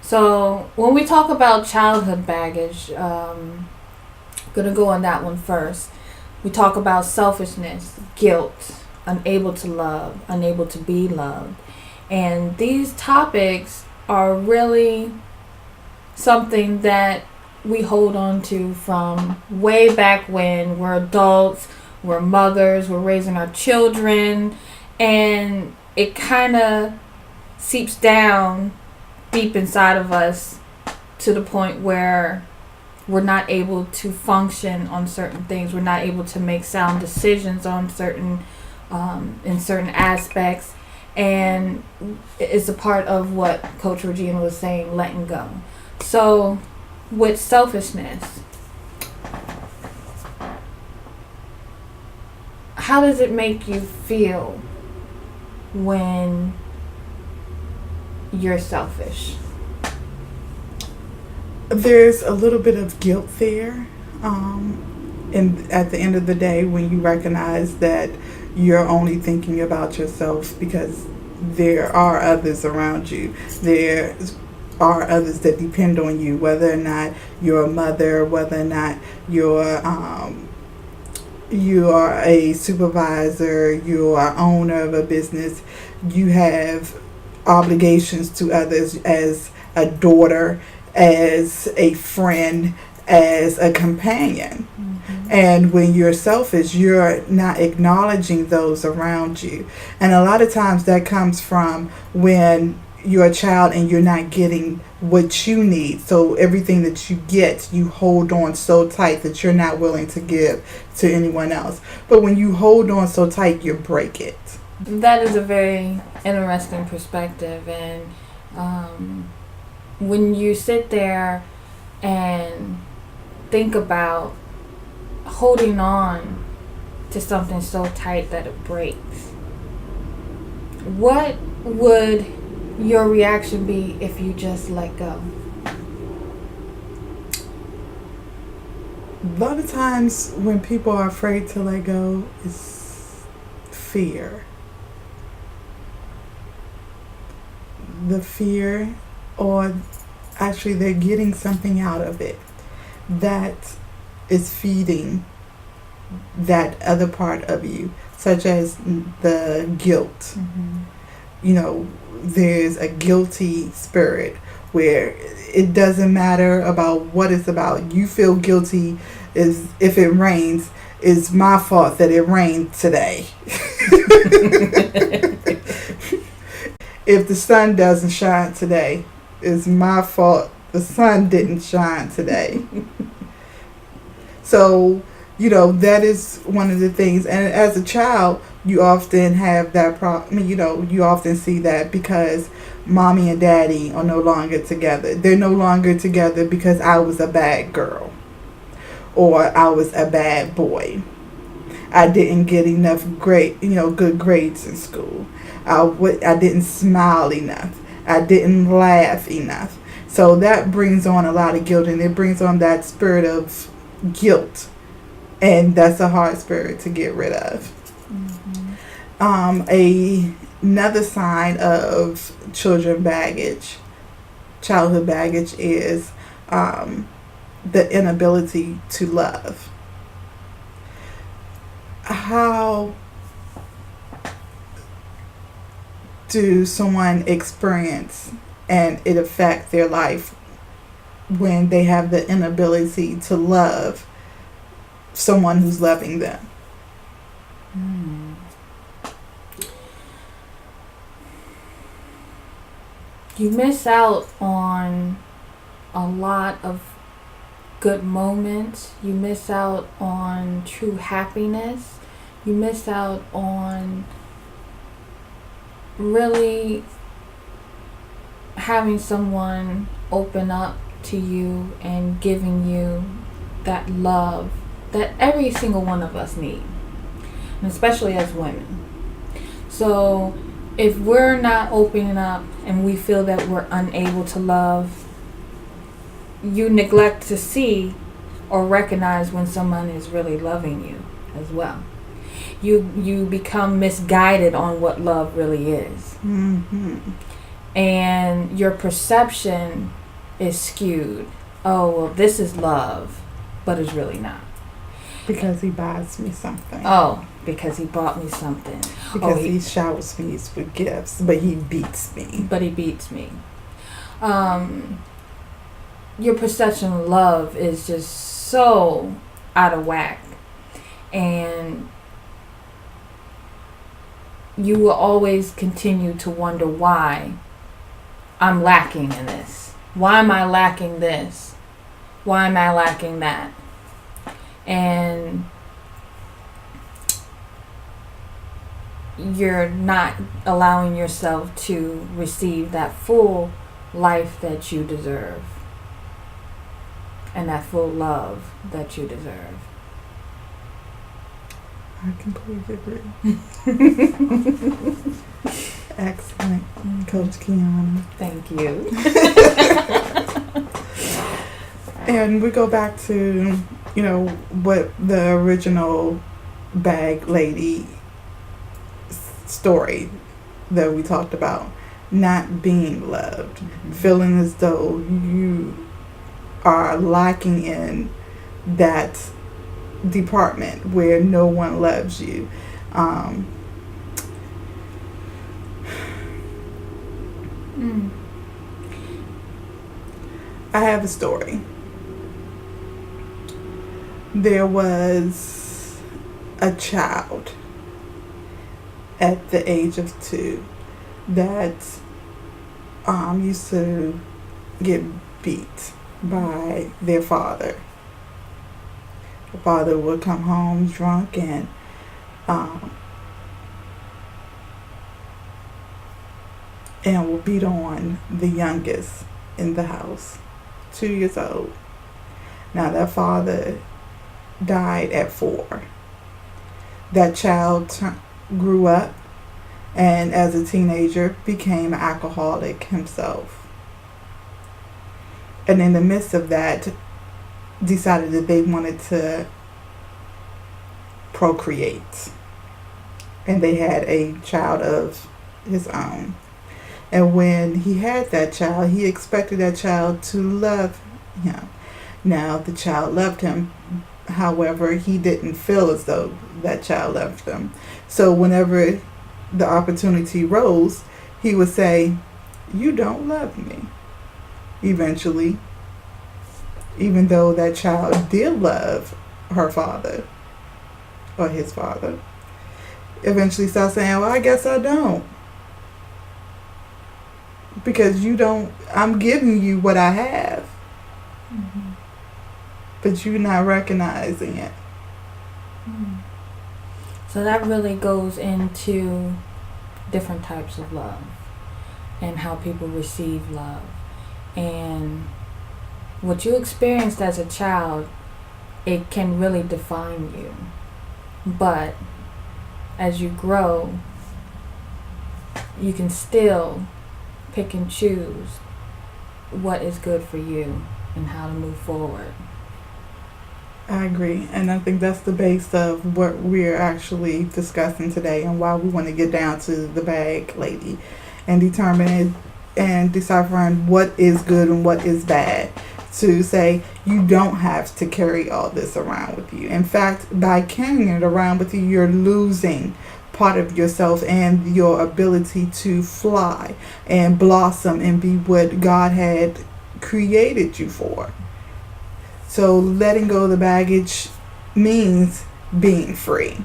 So when we talk about childhood baggage, gonna go on that one first. We talk about selfishness, guilt, unable to love, unable to be loved, and these topics are really something that we hold on to from way back when we're adults, we're mothers, we're raising our children, and it kind of seeps down deep inside of us to the point where we're not able to function on certain things. We're not able to make sound decisions on certain in certain aspects, and it's a part of what Coach Regina was saying, letting go. So, with selfishness, how does it make you feel when you're selfish? There's a little bit of guilt there. And at the end of the day, when you recognize that you're only thinking about yourself because there are others around you, there are others that depend on you, whether or not you're a mother, whether or not you are a supervisor, you are owner of a business, you have obligations to others as a daughter, as a friend, as a companion. And when you're selfish, you're not acknowledging those around you. And a lot of times that comes from when you're a child and you're not getting what you need. So everything that you get, you hold on so tight that you're not willing to give to anyone else. But when you hold on so tight, you break it. That is a very interesting perspective. And when you sit there and think about holding on to something so tight that it breaks, what would your reaction be if you just let go? A lot of times when people are afraid to let go, it's fear. The fear, or actually they're getting something out of it that is feeding that other part of you, such as the guilt. You know, there's a guilty spirit where it doesn't matter about what it's about. You feel guilty is if it rains, it's my fault that it rained today. If the sun doesn't shine today, it's my fault the sun didn't shine today. So, you know, that is one of the things. And as a child, you often have that problem. You know, you often see that because mommy and daddy are no longer together. They're no longer together because I was a bad girl or I was a bad boy. I didn't get enough good grades in school. I didn't smile enough. I didn't laugh enough. So that brings on a lot of guilt, and it brings on that spirit of guilt, and that's a hard spirit to get rid of. Another sign of childhood baggage is the inability to love. How do someone experience and it affect their life when they have the inability to love someone who's loving them? You miss out on a lot of good moments. You miss out on true happiness. You miss out on really having someone open up to you and giving you that love that every single one of us need, and especially as women. So if we're not opening up and we feel that we're unable to love, you neglect to see or recognize when someone is really loving you as well. You become misguided on what love really is. and your perception is skewed. Oh, well, this is love, but it's really not. Because he buys me something. Oh, because he bought me something. Because he showers me with gifts, but he beats me. But he beats me. Your perception of love is just so out of whack. And you will always continue to wonder why I'm lacking in this. Why am I lacking this? Why am I lacking that? And you're not allowing yourself to receive that full life that you deserve. And that full love that you deserve. I completely agree. Excellent, Coach Kiana. Thank you. And we go back to, what the original bag lady story that we talked about. Not being loved. Mm-hmm. Feeling as though you are lacking in that department where no one loves you. I have a story. There was a child at the age of 2 that used to get beat by their father. The father would come home drunk and would beat on the youngest in the house, 2 years old. Now that father died at 4. That child grew up and as a teenager became an alcoholic himself. And in the midst of that, decided that they wanted to procreate. And they had a child of his own. And when he had that child, he expected that child to love him. Now, the child loved him. However, he didn't feel as though that child loved him. So whenever the opportunity rose, he would say, "You don't love me." Eventually, even though that child did love her father or his father, eventually started saying, "Well, I guess I don't. Because you don't, I'm giving you what I have." Mm-hmm. But you're not recognizing it. So that really goes into different types of love and how people receive love. And what you experienced as a child, it can really define you. But as you grow, you can still pick and choose what is good for you and how to move forward. I agree. And I think that's the base of what we're actually discussing today and why we want to get down to the bag lady and determine and deciphering what is good and what is bad. To say you don't have to carry all this around with you. In fact, by carrying it around with you, you're losing part of yourself and your ability to fly and blossom and be what God had created you for. So letting go of the baggage means being free.